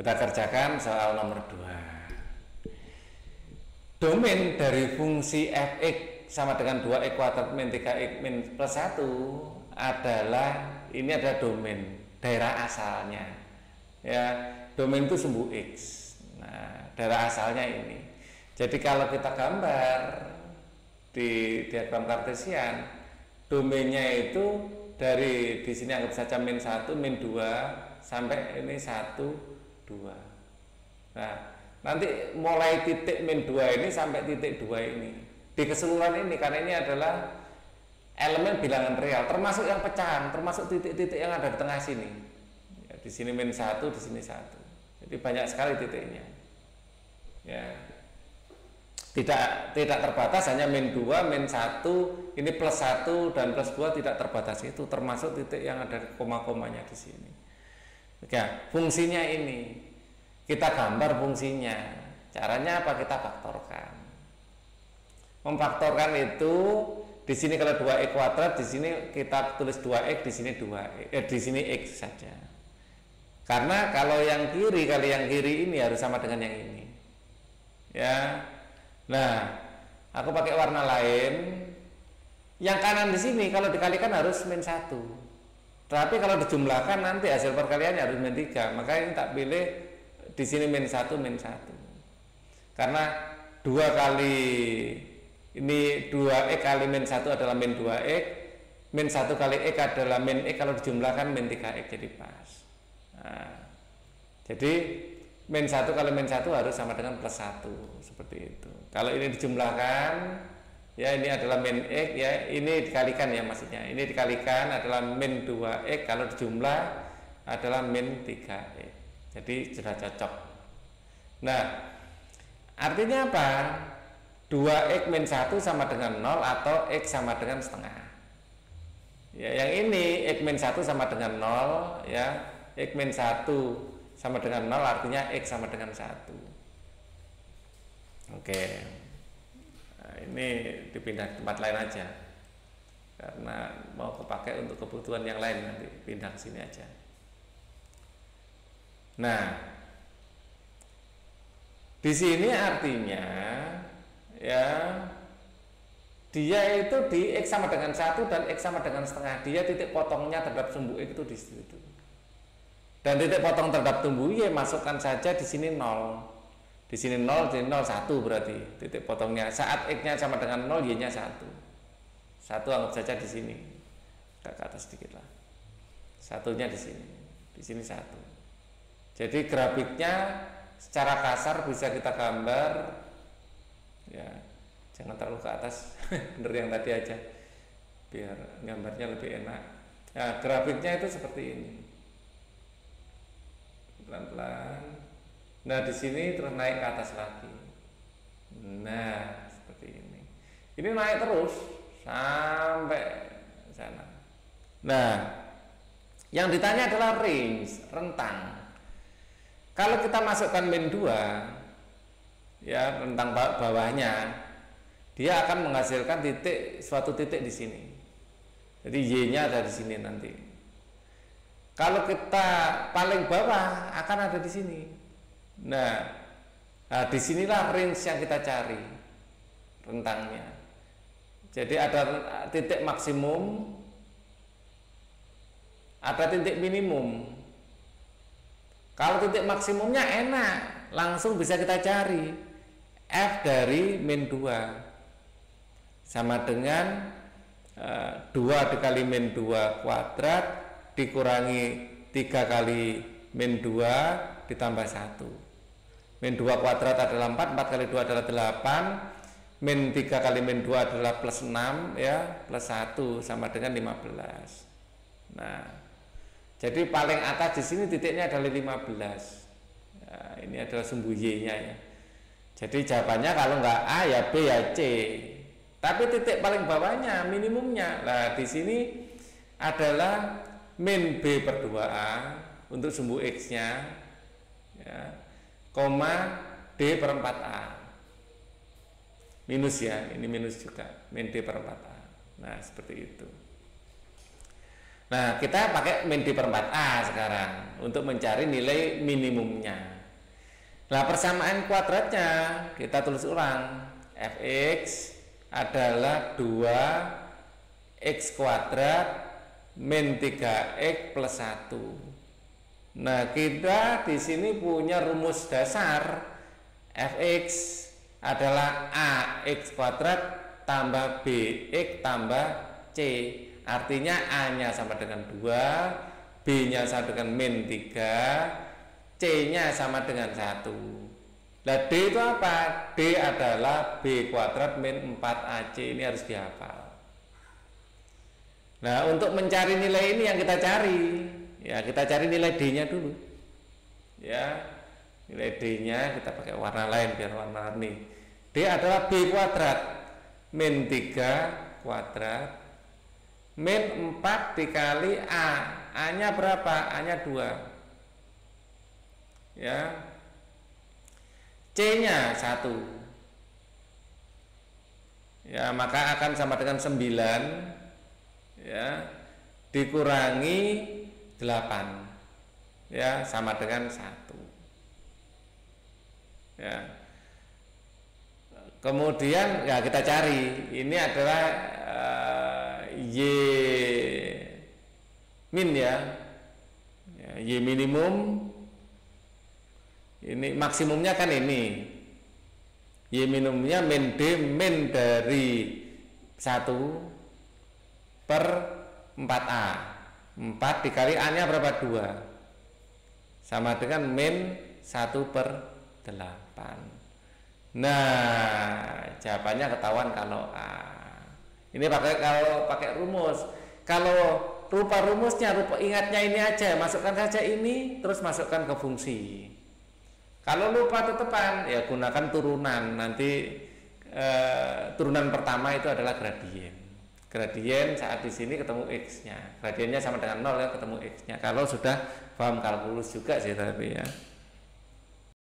Kita kerjakan soal nomor 2. Domain dari fungsi fx sama dengan 2x kuadrat min 3x min plus 1 adalah, ini adalah domain, daerah asalnya. Ya, domain itu sumbu x. Nah, daerah asalnya ini. Jadi kalau kita gambar di diagram kartesian, domainnya itu dari di sini anggap saja min 1, min 2 sampai ini 1, 2. Nah, nanti mulai titik min 2 ini sampai titik 2 ini. Di keseluruhan ini, karena ini adalah elemen bilangan real, termasuk yang pecahan, termasuk titik-titik yang ada di tengah sini. Ya, di sini min 1, di sini 1. Jadi banyak sekali titiknya. Ya. Tidak terbatas hanya min 2, min 1, ini plus 1 dan plus 2 tidak terbatas, itu termasuk titik yang ada koma-komanya di sini. Ya, fungsinya ini kita gambar fungsinya. Caranya apa? Kita faktorkan. Memfaktorkan itu di sini kalau 2x kuadrat, di sini kita tulis 2x, di sini 2x, di sini x saja. Karena kalau yang kiri kali yang kiri ini harus sama dengan yang ini. Ya. Nah, aku pakai warna lain. Yang kanan di sini kalau dikalikan harus min 1. Tapi kalau dijumlahkan nanti hasil perkaliannya harus min 3. Maka ini tak pilih di sini min 1, min 1. Karena 2 kali ini 2x kali min 1 adalah min 2x, min 1 kali x adalah min x, kalau dijumlahkan min 3x, jadi pas. Nah, jadi min 1 kali min 1 harus sama dengan plus 1, seperti itu. Kalau ini dijumlahkan, ya ini adalah min x, ya ini dikalikan ya maksudnya, ini dikalikan adalah min 2x, kalau dijumlah adalah min 3x. Jadi sudah cocok. Nah, artinya apa? 2x min 1 sama dengan 0 atau x sama dengan setengah. Ya, yang ini x min 1 sama dengan 0, ya. X min 1 sama dengan 0 artinya x sama dengan 1. Oke. Nah, ini dipindah tempat lain aja. Karena mau kepakai untuk kebutuhan yang lain, nanti pindah ke sini aja. Nah, di sini artinya ya dia itu di x sama dengan 1 dan x sama dengan setengah, dia titik potongnya terhadap sumbu x itu di situ. Dan titik potong terhadap sumbu y masukkan saja di sini 0. Di sini 0, di 0 1 berarti titik potongnya. Saat x-nya sama dengan 0, y-nya 1. 1 anggap saja di sini. Agak ke atas sedikit lah. Satunya di sini. Di sini 1. Jadi grafiknya secara kasar bisa kita gambar, ya jangan terlalu ke atas, bener yang tadi aja, biar gambarnya lebih enak. Nah, grafiknya itu seperti ini, pelan-pelan. Nah, di sini terus naik ke atas lagi. Nah, seperti ini. Ini naik terus sampai sana. Nah, yang ditanya adalah range, rentang. Kalau kita masukkan min 2, ya rentang bawahnya, dia akan menghasilkan suatu titik di sini. Jadi y-nya ada di sini nanti. Kalau kita paling bawah akan ada di sini. Nah, disinilah range yang kita cari, rentangnya. Jadi ada titik maksimum, ada titik minimum. Kalau titik maksimumnya enak, langsung bisa kita cari. F dari min 2 sama dengan 2 dikali min 2 kuadrat dikurangi 3 kali min 2 ditambah 1. Min 2 kuadrat adalah 4, 4 kali 2 adalah 8, min 3 kali min 2 adalah plus 6, ya, plus 1 sama dengan 15. Nah, jadi paling atas di sini titiknya adalah 15. Nah, ini adalah sumbu y-nya ya. Jadi jawabannya kalau nggak A ya B ya C. Tapi titik paling bawahnya minimumnya. Nah, di sini adalah min B per 2A untuk sumbu X-nya, ya, koma D per 4A. Minus ya, ini minus juga, min D per 4A. Nah, seperti itu. Nah, kita pakai min D per 4A sekarang untuk mencari nilai minimumnya. Nah, persamaan kuadratnya kita tulis ulang. Fx adalah 2x kuadrat min 3x plus 1. Nah, kita di sini punya rumus dasar. Fx adalah ax kuadrat tambah bx tambah c. Artinya A-nya sama dengan 2, B-nya sama dengan min 3, C-nya sama dengan 1. Nah, D itu apa? D adalah B kuadrat min 4AC. Ini harus dihafal. Nah, untuk mencari nilai ini yang kita cari, ya kita cari nilai D-nya dulu. Ya, nilai D-nya kita pakai warna lain biar warna-warni. D adalah B kuadrat min 3 kuadrat min 4 dikali A. A-nya berapa? A-nya 2. Ya. C-nya 1. Ya, maka akan sama dengan 9 ya dikurangi 8. Ya, sama dengan 1. Ya. Kemudian ya kita cari. Ini adalah Y min ya, Y minimum. Ini maksimumnya kan ini. Y minimumnya min D min dari 1 per 4A. 4 dikali A-nya berapa? 2. Sama dengan min 1 per 8. Nah, jawabannya ketahuan kalau A. Ini kalau pakai rumus. Kalau rupa rumusnya, ingatnya ini aja, masukkan saja ini, terus masukkan ke fungsi. Kalau lupa tetepan, ya gunakan turunan. Nanti turunan pertama itu adalah gradien. Gradien saat di sini ketemu x-nya. Gradiennya sama dengan 0 ya, ketemu x-nya. Kalau sudah paham kalkulus juga sih tapi ya.